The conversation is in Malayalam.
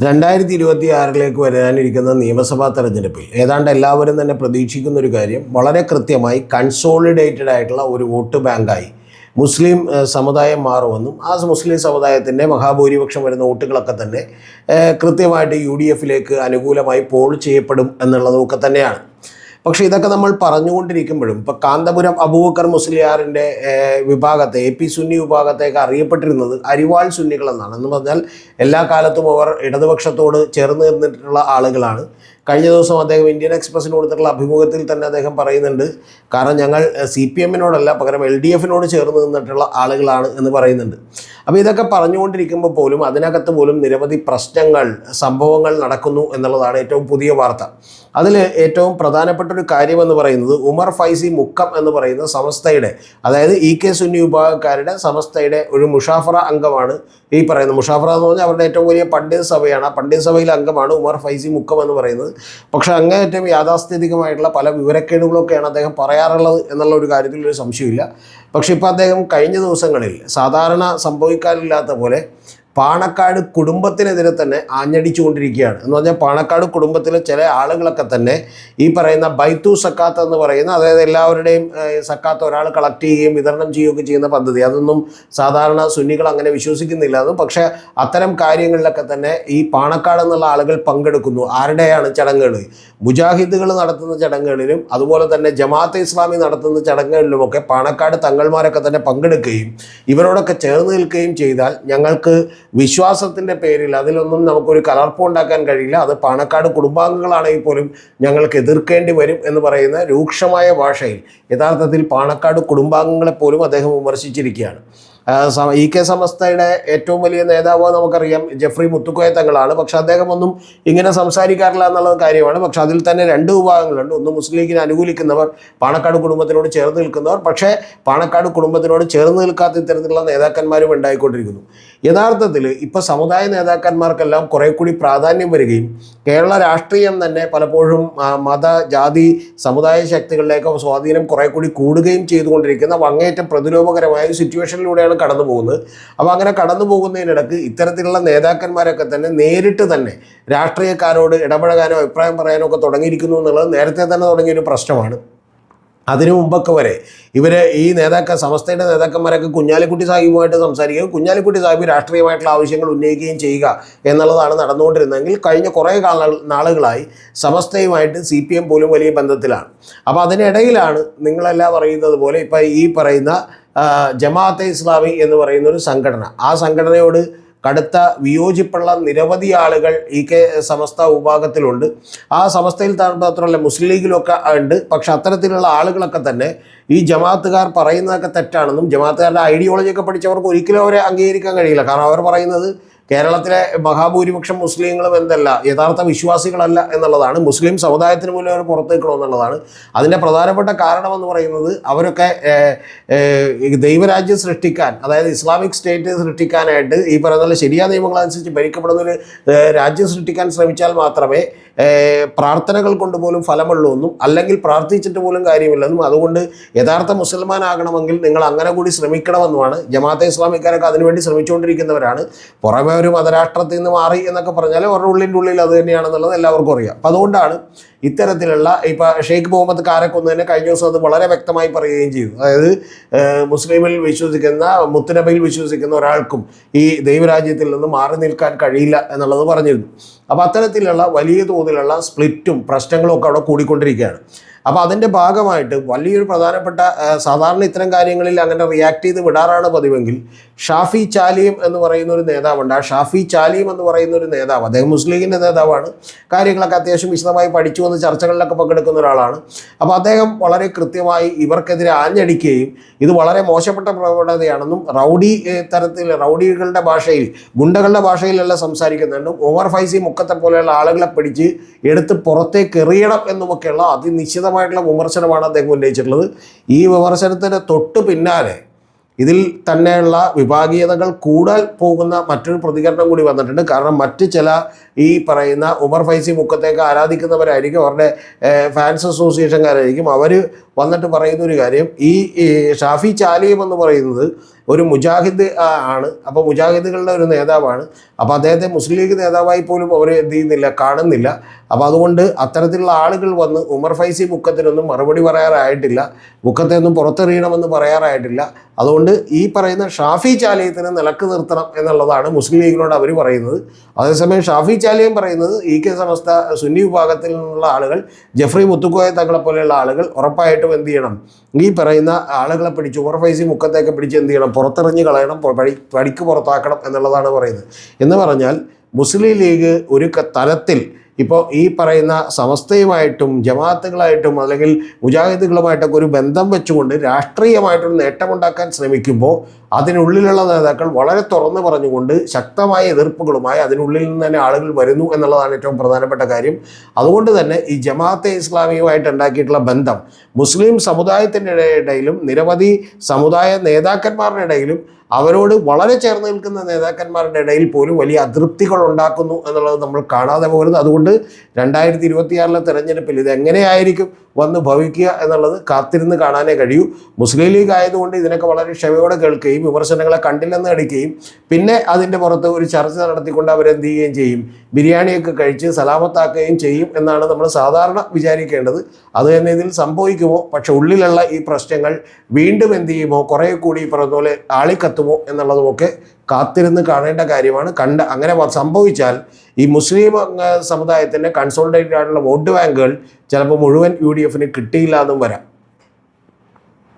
2026 വരാനിരിക്കുന്ന നിയമസഭാ തെരഞ്ഞെടുപ്പിൽ ഏതാണ്ട് എല്ലാവരും തന്നെ പ്രതീക്ഷിക്കുന്ന ഒരു കാര്യം വളരെ കൃത്യമായി കൺസോളിഡേറ്റഡ് ആയിട്ടുള്ള ഒരു വോട്ട് ബാങ്കായി മുസ്ലിം സമുദായം മാറുമെന്നും ആ മുസ്ലിം സമുദായത്തിൻ്റെ മഹാഭൂരിപക്ഷം വരുന്ന വോട്ടുകളൊക്കെ തന്നെ കൃത്യമായിട്ട് UDF അനുകൂലമായി പോൾ ചെയ്യപ്പെടും എന്നുള്ളതൊക്കെ തന്നെയാണ്. പക്ഷേ ഇതൊക്കെ നമ്മൾ പറഞ്ഞുകൊണ്ടിരിക്കുമ്പോഴും ഇപ്പോൾ കാന്തപുരം അബൂബക്കർ മുസ്ലിയാറിൻ്റെ വിഭാഗത്തെ AP സുന്നി വിഭാഗത്തേക്ക് അറിയപ്പെട്ടിരുന്നത് അരിവാൾ സുന്നികൾ എന്നാണ്. എന്ന് പറഞ്ഞാൽ എല്ലാ കാലത്തും അവർ ഇടതുപക്ഷത്തോട് ചേർന്ന് നിന്നിട്ടുള്ള ആളുകളാണ്. കഴിഞ്ഞ ദിവസം അദ്ദേഹം ഇന്ത്യൻ എക്സ്പ്രസിന് കൊടുത്തിട്ടുള്ള അഭിമുഖത്തിൽ തന്നെ അദ്ദേഹം പറയുന്നുണ്ട്, കാരണം ഞങ്ങൾ CPM-നോടല്ല പകരം LDF-നോട് ചേർന്ന് നിന്നിട്ടുള്ള ആളുകളാണ് എന്ന് പറയുന്നുണ്ട്. അപ്പോൾ ഇതൊക്കെ പറഞ്ഞുകൊണ്ടിരിക്കുമ്പോൾ പോലും അതിനകത്ത് പോലും നിരവധി പ്രശ്നങ്ങൾ സംഭവങ്ങൾ നടക്കുന്നു എന്നുള്ളതാണ് ഏറ്റവും പുതിയ വാർത്ത. അതിൽ ഏറ്റവും പ്രധാനപ്പെട്ട ഒരു കാര്യമെന്ന് പറയുന്നത് ഉമർ ഫൈസി മുക്കം എന്ന് പറയുന്ന സമസ്തയുടെ, അതായത് EK സുന്നി വിഭാഗക്കാരുടെ സമസ്തയുടെ ഒരു മുഷാഫറ അംഗമാണ് ഈ പറയുന്ന. മുഷാഫറ എന്ന് പറഞ്ഞാൽ അവരുടെ ഏറ്റവും വലിയ പണ്ഡിത സഭയാണ്. ആ പണ്ഡിത സഭയിലെ അംഗമാണ് ഉമർ ഫൈസി മുക്കം എന്ന് പറയുന്നത്. പക്ഷേ അങ്ങേയറ്റം യാഥാസ്ഥിതികമായിട്ടുള്ള പല വിവരക്കേടുകളൊക്കെയാണ് അദ്ദേഹം പറയാറുള്ളത് എന്നുള്ള ഒരു കാര്യത്തിൽ ഒരു സംശയമില്ല. പക്ഷെ ഇപ്പോൾ അദ്ദേഹം കഴിഞ്ഞ ദിവസങ്ങളിൽ സാധാരണ സംഭവിക്കാറില്ലാത്ത പോലെ പാണക്കാട് കുടുംബത്തിനെതിരെ തന്നെ ആഞ്ഞടിച്ചുകൊണ്ടിരിക്കുകയാണ്. എന്ന് പറഞ്ഞാൽ പാണക്കാട് കുടുംബത്തിലെ ചില ആളുകളൊക്കെ തന്നെ ഈ പറയുന്ന ബൈത്തു സക്കാത്ത് എന്ന് പറയുന്ന, അതായത് എല്ലാവരുടെയും സക്കാത്ത് ഒരാൾ കളക്ട് ചെയ്യുകയും വിതരണം ചെയ്യുകയൊക്കെ ചെയ്യുന്ന പദ്ധതി, അതൊന്നും സാധാരണ സുന്നികൾ അങ്ങനെ വിശ്വസിക്കുന്നില്ല എന്നും. പക്ഷേ അത്തരം കാര്യങ്ങളിലൊക്കെ തന്നെ ഈ പാണക്കാട് എന്നുള്ള ആളുകൾ പങ്കെടുക്കുന്നു. ആരുടെയാണ് ചടങ്ങുകൾ? മുജാഹിദുകൾ നടത്തുന്ന ചടങ്ങുകളിലും അതുപോലെ തന്നെ ജമാഅത്തെ ഇസ്ലാമി നടത്തുന്ന ചടങ്ങുകളിലുമൊക്കെ പാണക്കാട് തങ്ങൾമാരൊക്കെ തന്നെ പങ്കെടുക്കുകയും ഇവരോടൊക്കെ ചേർന്ന് നിൽക്കുകയും ചെയ്താൽ ഞങ്ങൾക്ക് വിശ്വാസത്തിൻ്റെ പേരിൽ അതിലൊന്നും നമുക്കൊരു കലർപ്പുണ്ടാക്കാൻ കഴിയില്ല, അത് പാണക്കാട് കുടുംബാംഗങ്ങളാണെങ്കിൽ പോലും ഞങ്ങൾക്ക് എതിർക്കേണ്ടി വരും എന്ന് പറയുന്ന രൂക്ഷമായ ഭാഷയിൽ യഥാർത്ഥത്തിൽ പാണക്കാട് കുടുംബാംഗങ്ങളെ പോലും അദ്ദേഹം വിമർശിച്ചിരിക്കുകയാണ്. EK സമസ്തയുടെ ഏറ്റവും വലിയ നേതാവ് നമുക്കറിയാം ജെഫ്രി മുത്തുക്കോയ തങ്ങളാണ്. പക്ഷെ അദ്ദേഹം ഒന്നും ഇങ്ങനെ സംസാരിക്കാറില്ല എന്നുള്ള കാര്യമാണ്. പക്ഷെ അതിൽ തന്നെ രണ്ട് വിഭാഗങ്ങളുണ്ട്. ഒന്ന് മുസ്ലിം ലീഗിനെ അനുകൂലിക്കുന്നവർ, പാണക്കാട് കുടുംബത്തിനോട് ചേർന്ന് നിൽക്കുന്നവർ. പക്ഷേ പാണക്കാട് കുടുംബത്തിനോട് ചേർന്ന് നിൽക്കാത്ത ഇത്തരത്തിലുള്ള നേതാക്കന്മാരും ഉണ്ടായിക്കൊണ്ടിരിക്കുന്നു. യഥാർത്ഥത്തിൽ ഇപ്പോൾ സമുദായ നേതാക്കന്മാർക്കെല്ലാം കുറേ കൂടി പ്രാധാന്യം വരികയും കേരള രാഷ്ട്രീയം തന്നെ പലപ്പോഴും മത ജാതി സമുദായ ശക്തികളിലേക്ക് സ്വാധീനം കുറേ കൂടി കൂടുകയും ചെയ്തുകൊണ്ടിരിക്കുന്ന അങ്ങേയറ്റം പ്രതിരോധകരമായ സിറ്റുവേഷനിലൂടെയാണ് കടന്നു പോകുന്നത്. അപ്പോൾ അങ്ങനെ കടന്നു പോകുന്നതിനിടക്ക് ഇത്തരത്തിലുള്ള നേതാക്കന്മാരൊക്കെ തന്നെ നേരിട്ട് തന്നെ രാഷ്ട്രീയക്കാരോട് ഇടപഴകാനോ അഭിപ്രായം പറയാനോ ഒക്കെ തുടങ്ങിയിരിക്കുന്നു എന്നുള്ളത് നേരത്തെ തന്നെ തുടങ്ങിയൊരു പ്രശ്നമാണ്. അതിനു മുമ്പൊക്കെ വരെ ഇവർ ഈ സമസ്തയുടെ നേതാക്കന്മാരൊക്കെ കുഞ്ഞാലിക്കുട്ടി സാഹിബുമായിട്ട് സംസാരിക്കുകയും കുഞ്ഞാലിക്കുട്ടി സാഹിബ് രാഷ്ട്രീയമായിട്ടുള്ള ആവശ്യങ്ങൾ ഉന്നയിക്കുകയും ചെയ്യുക എന്നുള്ളതാണ് നടന്നുകൊണ്ടിരുന്നതെങ്കിൽ കഴിഞ്ഞ കുറേ നാളുകളായി സമസ്തയുമായിട്ട് CPM പോലും വലിയ ബന്ധത്തിലാണ്. അപ്പോൾ അതിനിടയിലാണ് നിങ്ങളെല്ലാം പറയുന്നത് പോലെ ഇപ്പോൾ ഈ പറയുന്ന ജമാഅത്തെ ഇസ്ലാമി എന്ന് പറയുന്ന ഒരു സംഘടന, ആ സംഘടനയോട് കടുത്ത വിയോജിപ്പുള്ള നിരവധി ആളുകൾ EK സമസ്ത വിഭാഗത്തിലുണ്ട്. ആ സമസ്തയിൽ മാത്രമല്ല മുസ്ലിം ലീഗിലൊക്കെ ഉണ്ട്. പക്ഷെ അത്തരത്തിലുള്ള ആളുകളൊക്കെ തന്നെ ഈ ജമാഅത്തുകാർ പറയുന്നതൊക്കെ തെറ്റാണെന്നും ജമാഅത്തുകാരുടെ ഐഡിയോളജിയൊക്കെ പഠിച്ചവർക്ക് ഒരിക്കലും അവരെ അംഗീകരിക്കാൻ കഴിയില്ല. കാരണം അവർ പറയുന്നത് കേരളത്തിലെ മഹാഭൂരിപക്ഷം മുസ്ലിങ്ങളും എന്തല്ല യഥാർത്ഥ വിശ്വാസികളല്ല എന്നുള്ളതാണ്. മുസ്ലിം സമുദായത്തിന് മുന്നിൽ അവർ പുറത്തേക്കണമെന്നുള്ളതാണ്. അതിൻ്റെ പ്രധാനപ്പെട്ട കാരണമെന്ന് പറയുന്നത് അവരൊക്കെ ദൈവരാജ്യം സൃഷ്ടിക്കാൻ, അതായത് ഇസ്ലാമിക് സ്റ്റേറ്റ് സൃഷ്ടിക്കാനായിട്ട് ഈ പറയുന്ന ശരിയായ നിയമങ്ങളനുസരിച്ച് ഭരിക്കപ്പെടുന്നൊരു രാജ്യം സൃഷ്ടിക്കാൻ ശ്രമിച്ചാൽ മാത്രമേ പ്രാർത്ഥനകൾ കൊണ്ട് പോലും ഫലമുള്ളൂ എന്നും, അല്ലെങ്കിൽ പ്രാർത്ഥിച്ചിട്ട് പോലും കാര്യമില്ലെന്നും, അതുകൊണ്ട് യഥാർത്ഥ മുസൽമാനാകണമെങ്കിൽ നിങ്ങൾ അങ്ങനെ കൂടി ശ്രമിക്കണമെന്നുമാണ്. ജമാഅത്തെ ഇസ്ലാമിക്കാരൊക്കെ അതിനുവേണ്ടി ശ്രമിച്ചുകൊണ്ടിരിക്കുന്നവരാണ്. പുറമെ ഒരു മതരാഷ്ട്രത്തിൽ നിന്ന് മാറി എന്നൊക്കെ പറഞ്ഞാൽ അവരുടെ ഉള്ളിൻ്റെ അത് തന്നെയാണെന്നുള്ളത് എല്ലാവർക്കും അറിയാം. അപ്പം അതുകൊണ്ടാണ് ഇത്തരത്തിലുള്ള ഇപ്പോൾ ഷെയ്ഖ് മുഹമ്മദ് കാരക്കൊന്ന് തന്നെ കഴിഞ്ഞ ദിവസം അത് വളരെ വ്യക്തമായി പറയുകയും ചെയ്തു. അതായത് മുസ്ലിമിൽ വിശ്വസിക്കുന്ന, മുത്തുനബിയിൽ വിശ്വസിക്കുന്ന ഒരാൾക്കും ഈ ദൈവരാജ്യത്തിൽ നിന്ന് മാറി നിൽക്കാൻ കഴിയില്ല എന്നുള്ളത് പറഞ്ഞിരുന്നു. അപ്പോൾ അത്തരത്തിലുള്ള വലിയ തോതിലുള്ള സ്പ്ലിറ്റും പ്രശ്നങ്ങളും ഒക്കെ അവിടെ കൂടിക്കൊണ്ടിരിക്കുകയാണ്. അപ്പോൾ അതിൻ്റെ ഭാഗമായിട്ട് വലിയൊരു പ്രധാനപ്പെട്ട, സാധാരണ ഇത്തരം കാര്യങ്ങളിൽ അങ്ങനെ റിയാക്ട് ചെയ്ത് വിടാറാണ് പതിവെങ്കിൽ, ഷാഫി ചാലിയം എന്ന് പറയുന്ന ഒരു നേതാവുണ്ട്. ആ ഷാഫി ചാലിയം എന്ന് പറയുന്ന ഒരു നേതാവ്, അദ്ദേഹം മുസ്ലിം ലീഗിൻ്റെ നേതാവാണ്. കാര്യങ്ങളൊക്കെ അത്യാവശ്യം വിശദമായി പഠിച്ചു വന്ന് ചർച്ചകളിലൊക്കെ പങ്കെടുക്കുന്ന ഒരാളാണ്. അപ്പോൾ അദ്ദേഹം വളരെ കൃത്യമായി ഇവർക്കെതിരെ ആഞ്ഞടിക്കുകയും ഇത് വളരെ മോശപ്പെട്ട പ്രവണതയാണെന്നും റൗഡികളുടെ ഭാഷയിൽ, ഗുണ്ടകളുടെ ഭാഷയിലല്ല സംസാരിക്കുന്നുണ്ടും ഉമർ ഫൈസി മുക്കത്തെ പോലെയുള്ള ആളുകളെ പിടിച്ച് എടുത്ത് പുറത്തേക്ക് എറിയണം എന്നുമൊക്കെയുള്ള അതിനിശ്ചിതമായിട്ടുള്ള വിമർശനമാണ് അദ്ദേഹം ഉന്നയിച്ചിട്ടുള്ളത്. ഈ വിമർശനത്തിന് തൊട്ട് പിന്നാലെ ഇതിൽ തന്നെയുള്ള വിഭാഗീയതകൾ കൂടാൻ പോകുന്ന മറ്റൊരു പ്രതികരണം കൂടി വന്നിട്ടുണ്ട്. കാരണം മറ്റ് ചില ഈ പറയുന്ന ഉമർ ഫൈസി മുക്കത്തേക്ക് ആരാധിക്കുന്നവരായിരിക്കും, അവരുടെ ഫാൻസ് അസോസിയേഷൻകാരായിരിക്കും. അവർ വന്നിട്ട് പറയുന്ന ഒരു കാര്യം, ഈ ഷാഫി ചാലിയം എന്ന് പറയുന്നത് ഒരു മുജാഹിദ് ആണ്. അപ്പോൾ മുജാഹിദുകളുടെ ഒരു നേതാവാണ്. അപ്പോൾ അദ്ദേഹത്തെ മുസ്ലിം ലീഗ് നേതാവായി പോലും അവർ എന്ത് ചെയ്യുന്നില്ല, കാണുന്നില്ല. അപ്പോൾ അതുകൊണ്ട് അത്തരത്തിലുള്ള ആളുകൾ വന്ന് ഉമർ ഫൈസി മുക്കത്തിനൊന്നും മറുപടി പറയാറായിട്ടില്ല, മുക്കത്തെ ഒന്നും പുറത്തെറിയണമെന്ന് പറയാറായിട്ടില്ല. അതുകൊണ്ട് ഈ പറയുന്ന ഷാഫി ചാലിയത്തിനെ നിലക്ക് നിർത്തണം എന്നുള്ളതാണ് മുസ്ലിം ലീഗിനോട് അവർ പറയുന്നത്. അതേസമയം ഷാഫി ചാലിയം പറയുന്നത് EK സമസ്ത സുന്നി വിഭാഗത്തിൽ നിന്നുള്ള ആളുകൾ, ജഫ്രി മുത്തുക്കോയ തങ്ങളെ പോലെയുള്ള ആളുകൾ ഉറപ്പായിട്ടും എന്ത് ചെയ്യണം, ഈ പറയുന്ന ആളുകളെ പിടിച്ച് ഉമർ ഫൈസി മുക്കത്തേക്ക് പിടിച്ച് എന്ത് ചെയ്യണം, പുറത്തെറിഞ്ഞ് കളയണം, പടിക്ക് പുറത്താക്കണം എന്നുള്ളതാണ് പറയുന്നത്. എന്ന് പറഞ്ഞാൽ മുസ്ലിം ലീഗ് ഒരു തലത്തിൽ ഇപ്പോൾ ഈ പറയുന്ന സമസ്തയുമായിട്ടും ജമാഅത്തുകളായിട്ടും അല്ലെങ്കിൽ മുജാഹിദുകളുമായിട്ടൊക്കെ ഒരു ബന്ധം വെച്ചുകൊണ്ട് രാഷ്ട്രീയമായിട്ടൊരു നേട്ടമുണ്ടാക്കാൻ ശ്രമിക്കുമ്പോൾ അതിനുള്ളിലുള്ള നേതാക്കൾ വളരെ തുറന്നു പറഞ്ഞുകൊണ്ട് ശക്തമായ എതിർപ്പുകളുമായി അതിനുള്ളിൽ നിന്ന് തന്നെ ആളുകൾ വരുന്നു എന്നുള്ളതാണ് ഏറ്റവും പ്രധാനപ്പെട്ട കാര്യം. അതുകൊണ്ട് തന്നെ ഈ ജമാഅത്തെ ഇസ്ലാമിയുമായിട്ട് ഉണ്ടാക്കിയിട്ടുള്ള ബന്ധം മുസ്ലിം സമുദായത്തിൻ്റെ ഇടയിലും നിരവധി സമുദായ നേതാക്കന്മാരുടെ ഇടയിലും അവരോട് വളരെ ചേർന്ന് നിൽക്കുന്ന നേതാക്കന്മാരുടെ ഇടയിൽ പോലും വലിയ അതൃപ്തികൾ ഉണ്ടാക്കുന്നു എന്നുള്ളത് നമ്മൾ കാണാതെ പോകരുത്. അതുകൊണ്ട് 2026 തെരഞ്ഞെടുപ്പിൽ ഇത് എങ്ങനെയായിരിക്കും വന്ന് ഭവിക്കുക എന്നുള്ളത് കാത്തിരുന്ന് കാണാനേ കഴിയൂ. മുസ്ലിം ലീഗ് ആയതുകൊണ്ട് ഇതിനൊക്കെ വളരെ ക്ഷമയോടെ കേൾക്കുകയും വിമർശനങ്ങളെ കണ്ടില്ലെന്ന് അടിക്കുകയും പിന്നെ അതിൻ്റെ പുറത്ത് ഒരു ചർച്ച നടത്തിക്കൊണ്ട് അവരെന്ത് ചെയ്യുകയും ചെയ്യും, ബിരിയാണിയൊക്കെ കഴിച്ച് സലാമത്താക്കുകയും ചെയ്യും എന്നാണ് നമ്മൾ സാധാരണ വിചാരിക്കേണ്ടത്. അത് തന്നെ ഇതിൽ സംഭവിക്കുമോ? പക്ഷെ ഉള്ളിലുള്ള ഈ പ്രശ്നങ്ങൾ വീണ്ടും എന്ത് ചെയ്യുമോ, കുറേ കൂടി പറഞ്ഞ പോലെ ആളിക്കത്തുമോ എന്നുള്ളതുമൊക്കെ കാത്തിരുന്ന് കാണേണ്ട കാര്യമാണ്. അങ്ങനെ സംഭവിച്ചാൽ ഈ മുസ്ലിം സമുദായത്തിൻ്റെ കൺസോളിഡേറ്റഡ് ആയിട്ടുള്ള വോട്ട് ബാങ്കുകൾ ചിലപ്പോൾ മുഴുവൻ UDFന് കിട്ടിയില്ല എന്നും വരാം.